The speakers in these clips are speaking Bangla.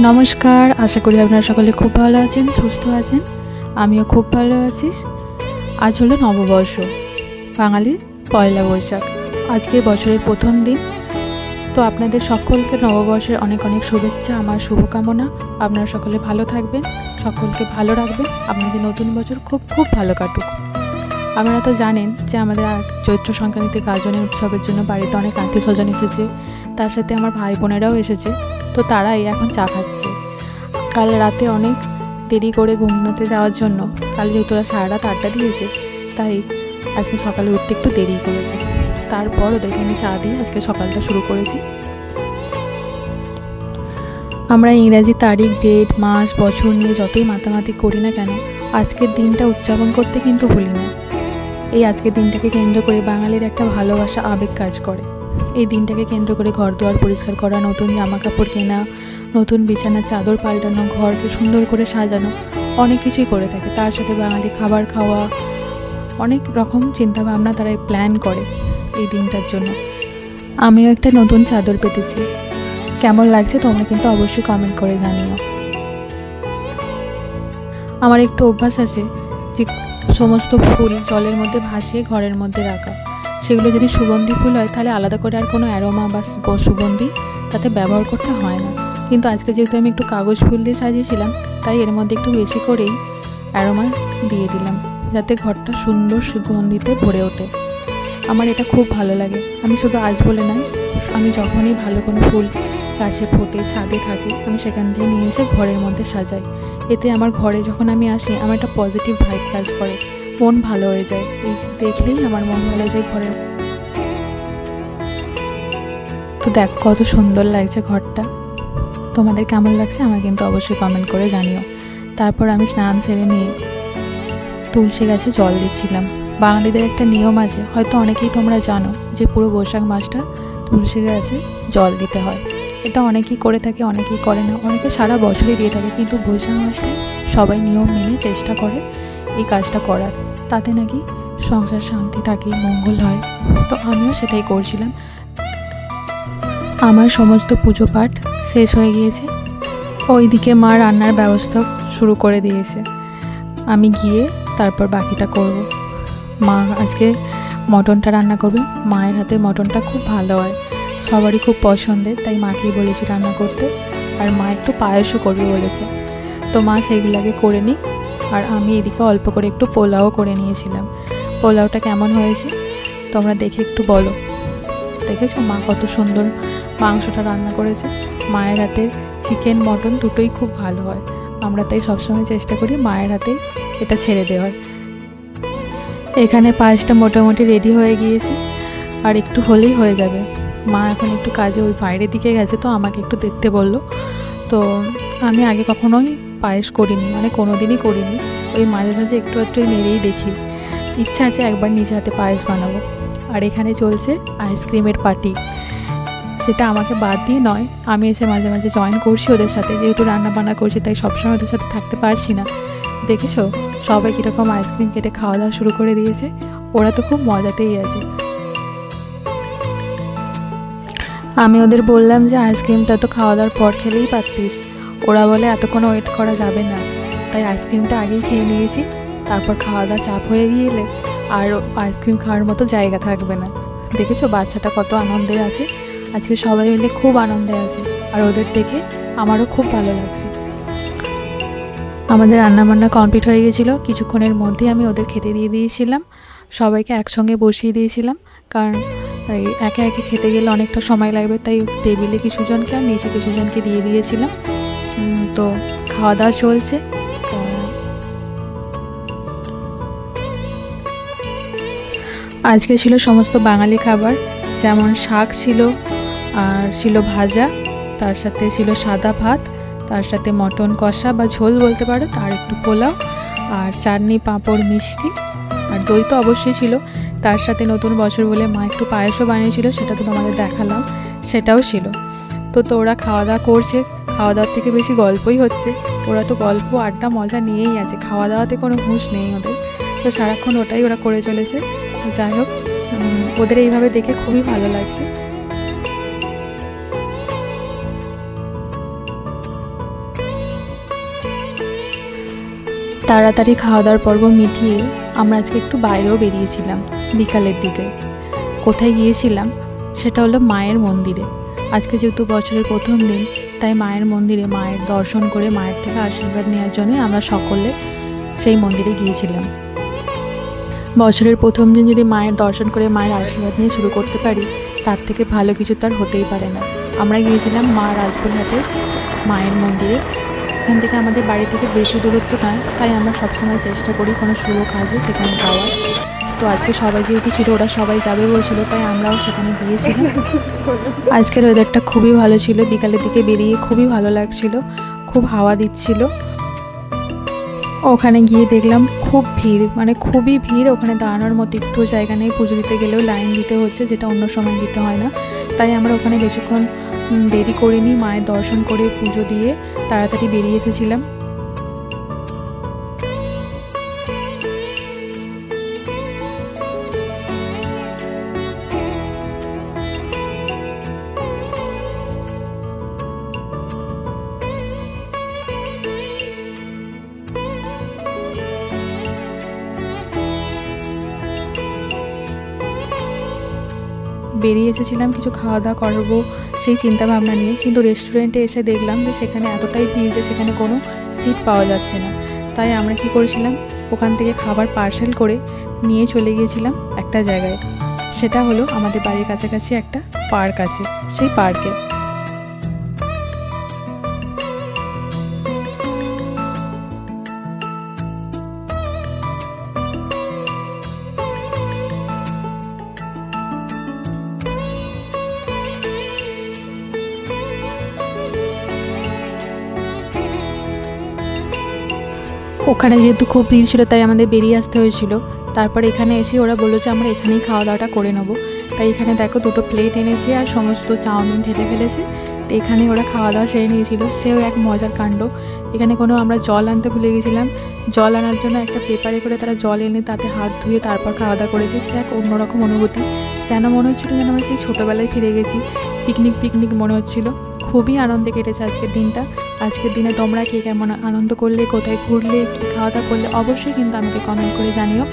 নমস্কার, আশা করি আপনারা সকলে খুব ভালো আছেন, সুস্থ আছেন। আমিও খুব ভালো আছি। আজ হলো নববর্ষ, বাঙালির পয়লা বৈশাখ। আজকে বছরের প্রথম দিন। তো আপনাদের সকলকে নববর্ষের অনেক অনেক শুভেচ্ছা, আমার শুভকামনা। আপনারা সকলে ভালো থাকবেন, সকলকে ভালো রাখবেন, আপনাদের নতুন বছর খুব খুব ভালো কাটুক। আপনারা তো জানেন যে আমাদের চৈত্র সংক্রান্তিতে গাজনের উৎসবের জন্য বাড়িতে অনেক আত্মীয় স্বজন এসেছে, তার সাথে আমার ভাই বোনেরাও এসেছে। তো তারাই এখন চা খাচ্ছে। কাল রাতে অনেক দেরি করে ঘুমোতে যাওয়ার জন্য, কাল যেহেতু ওরা সারা রাত আড্ডা দিয়েছে, তাই আজকে সকালে উঠতে একটু দেরি করেছে। তারপর ওদেরকে আমি চা দিয়ে আজকে সকালটা শুরু করেছি। আমরা ইংরাজি তারিখ, ডেট, মাস, বছর নিয়ে যতই মাতামাতি করি না কেন, আজকের দিনটা উদযাপন করতে কিন্তু ভুলি না। এই আজকের দিনটাকে কেন্দ্র করে বাঙালির একটা ভালোবাসা, আবেগ কাজ করে। এই দিনটাকে কেন্দ্র করে ঘর দুয়ার পরিষ্কার করা, নতুন জামা কাপড় কেনা, নতুন বিছানার চাদর পাল্টানো, ঘরকে সুন্দর করে সাজানো, অনেক কিছুই করে থাকে। তার সাথে বাঙালি খাবার খাওয়া, অনেক রকম চিন্তাভাবনা তারা প্ল্যান করে এই দিনটার জন্য। আমিও একটা নতুন চাদর পেতেছি, কেমন লাগছে তোমরা কিন্তু অবশ্যই কমেন্ট করে জানিও। আমার একটু অভ্যাস আছে যে সমস্ত ফুল জলের মধ্যে ভাসিয়ে ঘরের মধ্যে রাখা। সেগুলো যদি সুগন্ধি ফুল হয় তাহলে আলাদা করে আর কোনো অ্যারোমা বা সুগন্ধি তাতে ব্যবহার করতে হয় না। কিন্তু আজকে যেহেতু আমি একটু কাগজ ফুল দিয়ে সাজিয়েছিলাম, তাই এর মধ্যে একটু বেশি করেই অ্যারোমা দিয়ে দিলাম, যাতে ঘরটা সুন্দর সুগন্ধিতে ভরে ওঠে। আমার এটা খুব ভালো লাগে। আমি শুধু আজ বলে নয়, আমি যখনই ভালো কোনো ফুল গাছে ফোটে, ছাদে থাকে, আমি সেখান থেকে নিয়ে এসে ঘরের মধ্যে সাজাই। এতে আমার ঘরে যখন আমি আসি, আমার একটা পজিটিভ ভাইব কাজ করে, মন ভালো হয়ে যায়। এই দেখলেই আমার মন ভালো হয়ে যায় ঘরে। তো দেখো কত সুন্দর লাগছে ঘরটা। তোমাদের কেমন লাগছে আমার কিন্তু অবশ্যই কমেন্ট করে জানিও। তারপর আমি স্নান সেরে নিয়ে তুলসী গাছে জল দিচ্ছিলাম। বাঙালিদের একটা নিয়ম আছে, হয়তো অনেকেই তোমরা জানো, যে পুরো বৈশাখ মাসটা তুলসী গাছে জল দিতে হয়। এটা অনেকেই করে থাকে, অনেকেই করে না, অনেকে সারা বছরই দিয়ে থাকে। কিন্তু বৈশাখ মাসটায় সবাই নিয়ম মেনে চেষ্টা করে এই কাজটা করার, তাতে নাকি সংসার শান্তি থাকে, মঙ্গল হয়। তো আমিও সেটাই করছিলাম। আমার সমস্ত পুজো পাঠ শেষ হয়ে গিয়েছে। ওইদিকে মা রান্নার ব্যবস্থা শুরু করে দিয়েছে। আমি গিয়ে তারপর বাকিটা করব। মা আজকে মটনটা রান্না করবে। মায়ের হাতে মটনটা খুব ভালো হয়, সবারই খুব পছন্দের, তাই মাকেই বলেছি রান্না করতে। আর মা একটু পায়েসও করবে বলেছে, তো মা সেইগুলোকে করে নিই। আর আমি এদিকে অল্প করে একটু পোলাও করে নিয়েছিলাম। পোলাওটা কেমন হয়েছে তোমরা দেখে একটু বলো। দেখেছো মা কত সুন্দর মাংসটা রান্না করেছে। মায়ের হাতের চিকেন, মটন দুটোই খুব ভালো হয়। আমরা তাই সবসময় চেষ্টা করি মায়ের হাতেই এটা ছেড়ে দেওয়ার। এখানে পায়েসটা মোটামুটি রেডি হয়ে গিয়েছে, আর একটু হলেই হয়ে যাবে। মা এখন একটু কাজে ওই বাইরের দিকে গেছে, তো আমাকে একটু দেখতে বললো। তো আমি আগে কখনোই পায়েস করিনি, মানে কোনো দিনই করিনি। ওই মাঝে মাঝে একটু একটু নেড়েই দেখি। ইচ্ছা আছে একবার নিজে হাতে পায়েস বানাবো। আর এখানে চলছে আইসক্রিমের পার্টি। সেটা আমাকে বাদ দিয়ে নয়, আমি এসে মাঝে মাঝে জয়েন করছি ওদের সাথে। যেহেতু রান্না বান্না করছি, তাই সবসময় ওদের সাথে থাকতে পারছি না। দেখেছো সবাই কীরকম আইসক্রিম কেটে খাওয়া দাওয়া শুরু করে দিয়েছে। ওরা তো খুব মজাতেই আছে। আমি ওদের বললাম যে আইসক্রিমটা তো খাওয়া দাওয়ার পর খেলেই পারতিস। ওরা বলে এতক্ষণ ওয়েট করা যাবে না, তাই আইসক্রিমটা আগেই খেয়ে নিয়েছি। তারপর খাওয়া দাওয়া চাপ হয়ে গিয়েলে আর আইসক্রিম খাওয়ার মতো জায়গা থাকবে না। দেখেছো বাচ্চাটা কত আনন্দে আছে। আজকে সবাই মিলে খুব আনন্দে আছে, আর ওদের দেখে আমারও খুব ভালো লাগছে। আমাদের রান্নাবান্না কমপ্লিট হয়ে গেছিলো। কিছুক্ষণের মধ্যেই আমি ওদের খেতে দিয়ে দিয়েছিলাম। সবাইকে একসঙ্গে বসিয়ে দিয়েছিলাম, কারণ এই একে একে খেতে গেলে অনেকটা সময় লাগবে, তাই টেবিলে কিছুজনকে আর নিচে কিছুজনকে দিয়ে দিয়েছিলাম। তো খাওয়া দাওয়া চলছে। আজকে ছিল সমস্ত বাঙালি খাবার, যেমন শাক ছিল, আর ছিল ভাজা, তার সাথে ছিল সাদা ভাত, তার সাথে মটন কষা বা ঝোল বলতে পারো, তার একটু পোলাও, আর চাটনি, পাঁপড়, মিষ্টি, আর দই তো অবশ্যই ছিল। তার সাথে নতুন বছর বলে মা একটু পায়েসও বানিয়েছিল, সেটা তো তোমাদের দেখালাম, সেটাও ছিল। তো ওরা খাওয়া দাওয়া করছে। খাওয়া দাওয়ার থেকে বেশি গল্পই হচ্ছে। ওরা তো গল্প, আড্ডা, মজা নিয়েই আছে। খাওয়া দাওয়াতে কোনো হুঁশ নেই ওদের, তো সারাক্ষণ ওটাই ওরা করে চলেছে। তো যাই হোক, ওদের এইভাবে দেখে খুবই ভালো লাগছে। তাড়াতাড়ি খাওয়া দাওয়ার পর্ব মিটিয়ে আমরা আজকে একটু বাইরেও বেরিয়েছিলাম বিকালের দিকে। কোথায় গিয়েছিলাম সেটা হলো মায়ের মন্দিরে। আজকে যেহেতু বছরের প্রথম দিন, তাই মায়ের মন্দিরে মায়ের দর্শন করে মায়ের থেকে আশীর্বাদ নেওয়ার জন্য আমরা সকলে সেই মন্দিরে গিয়েছিলাম। বছরের প্রথম দিন যদি মায়ের দর্শন করে মায়ের আশীর্বাদ নিয়ে শুরু করতে পারি, তার থেকে ভালো কিছু তার হতেই পারে না। আমরা গিয়েছিলাম মা রাজবুলহাটের মায়ের মন্দিরে। এখান থেকে আমাদের বাড়ি থেকে বেশি দূরত্ব নয়, তাই আমরা সবসময় চেষ্টা করি কোনো শুভ কাজে সেখানে যাওয়ার। তো আজকে সবাই যেহেতু ছিল, ওরা সবাই যাবে বলছিল, তাই আমরাও সেখানে গিয়েছিলাম। আজকের ওয়েদারটা খুবই ভালো ছিল, বিকালের দিকে বেরিয়ে খুবই ভালো লাগছিল, খুব হাওয়া দিচ্ছিল। ওখানে গিয়ে দেখলাম খুব ভিড়, মানে খুবই ভিড়। ওখানে দাঁড়ানোর মতো একটু জায়গা নেই, পুজো দিতে গেলেও লাইন দিতে হচ্ছে, যেটা অন্য সময় দিতে হয় না। তাই আমরা ওখানে বেশিক্ষণ দেরি করিনি, মায়ের দর্শন করে পুজো দিয়ে তাড়াতাড়ি বেরিয়ে এসেছিলাম। বেরিয়ে এসেছিলাম কিছু খাওয়া দাওয়া করবো সেই চিন্তা ভাবনা নিয়ে, কিন্তু রেস্টুরেন্টে এসে দেখলাম যে সেখানে এতটাই ভিড় যে সেখানে কোনো সিট পাওয়া যাচ্ছে না। তাই আমরা কি করেছিলাম, ওখান থেকে খাবার পার্সেল করে নিয়ে চলে গিয়েছিলাম একটা জায়গায়। সেটা হলো আমাদের বাড়ির কাছাকাছি একটা পার্ক আছে, সেই পার্কে। ওখানে যেহেতু খুব ভিড় ছিল, তাই আমাদের বেরিয়ে আসতে হয়েছিল। তারপর এখানে এসে ওরা বললো যে আমরা এখানেই খাওয়া দাওয়াটা করে নেবো। তাই এখানে দেখো দুটো প্লেট এনেছে আর সমস্ত চাউমিন ঢেলে ফেলেছে। তো এখানে ওরা খাওয়া দাওয়া সেরে নিয়েছিল, সেও এক মজার কাণ্ড। এখানে আমরা জল আনতে ভুলে গেছিলাম, জল আনার জন্য একটা পেপারে করে তারা জল এনে তাতে হাত ধুয়ে তারপর খাওয়া দাওয়া করেছে। সে এক অন্যরকম অনুভূতি, যেন মনে হচ্ছিলো যেন আমরা সেই ছোটোবেলায় ফিরে গেছি। পিকনিক মনে হচ্ছিলো। খুবই আনন্দে কেটেছে আজকের দিনটা। আজকের দিনে তোমরা কে কেমন আনন্দ করলে, কোথায় ঘুরলে, কী খাওয়া দাওয়া করলে, অবশ্যই কিন্তু আমাকে কমেন্ট করে জানিও।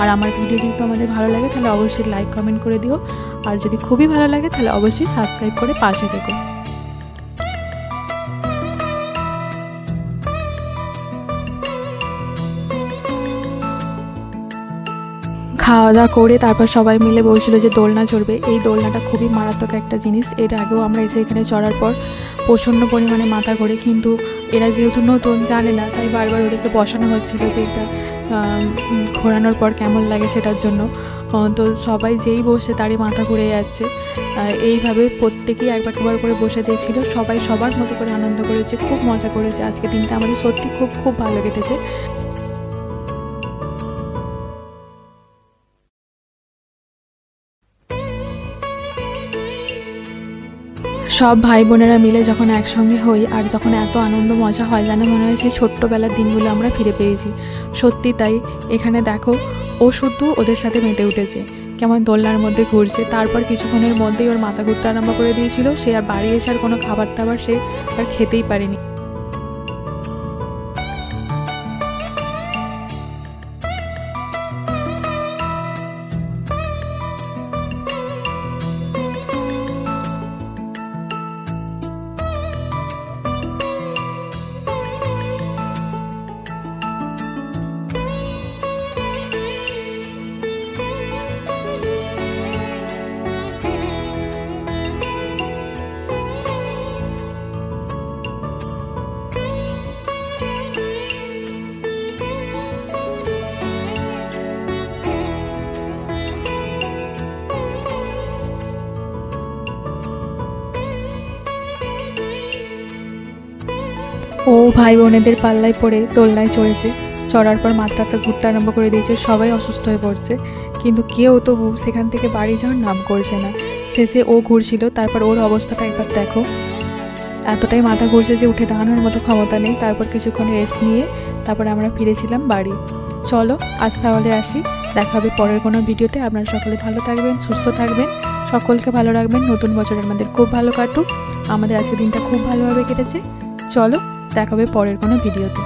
আর আমার ভিডিও যদি তোমাদের ভালো লাগে তাহলে অবশ্যই লাইক কমেন্ট করে দিও। আর যদি খুবই ভালো লাগে তাহলে অবশ্যই সাবস্ক্রাইব করে পাশে থেকো। খাওয়া দাওয়া করে তারপর সবাই মিলে বলছিল যে দোলনা চড়বে। এই দোলনাটা খুবই মারাত্মক একটা জিনিস। এর আগেও আমরা এসে এখানে চড়ার পর প্রচণ্ড পরিমাণে মাথা ঘোরে, কিন্তু এরা যেহেতু নতুন জানে না, তাই বারবার ওদেরকে বসানো হচ্ছিল যে এটা ঘোরানোর পর কেমন লাগে সেটার জন্য। তো সবাই যেই বসে তারই মাথা ঘুরে যাচ্ছে। এইভাবে প্রত্যেকেই একবার করে বসে দেখছিল। সবাই সবার মতো করে আনন্দ করেছে, খুব মজা করেছে। আজকে দিনটা আমাদের সত্যি খুব ভালো কেটেছে। সব ভাই বোনেরা মিলে যখন একসঙ্গে হই আর যখন এত আনন্দ মজা হয়, যেন মনে হয় সেই ছোট্টবেলার দিনগুলো আমরা ফিরে পেয়েছি। সত্যি তাই। এখানে দেখো ও শুধু ওদের সাথে মেতে উঠেছে, কেমন দোলনার মধ্যে ঘুরছে। তারপর কিছুক্ষণের মধ্যেই ওর মাথা ঘুরতে আরম্ভ করে দিয়েছিল। সে আর বাড়ি এসে আর কোনো খাবার দাবার সে আর খেতেই পারেনি। ও ভাই বোনেদের পাল্লায় পড়ে দোলনায় চড়েছে। চড়ার পর মাথাটা ঘুরতে আরম্ভ করে দিয়েছে। সবাই অসুস্থ হয়ে পড়ছে, কিন্তু কেউ তবু সেখান থেকে বাড়ি যাওয়ার নাম করছে না। শেষে ও ঘুরছিল, তারপর ওর অবস্থাটা একবার দেখো। এতটাই মাথা ঘুরছে যে উঠে দাঁড়ানোর মতো ক্ষমতা নেই। তারপর কিছুক্ষণ রেস্ট নিয়ে তারপর আমরা ফিরেছিলাম বাড়ি। চলো আজ তাহলে আসি, দেখা হবে পরের কোনো ভিডিওতে। আপনারা সকলে ভালো থাকবেন, সুস্থ থাকবেন, সকলকে ভালো রাখবেন। নতুন বছর আমাদের খুব ভালো কাটুক। আমাদের আজকের দিনটা খুব ভালোভাবে কেটেছে। চলো দেখা হবে পরের কোনো ভিডিওতে।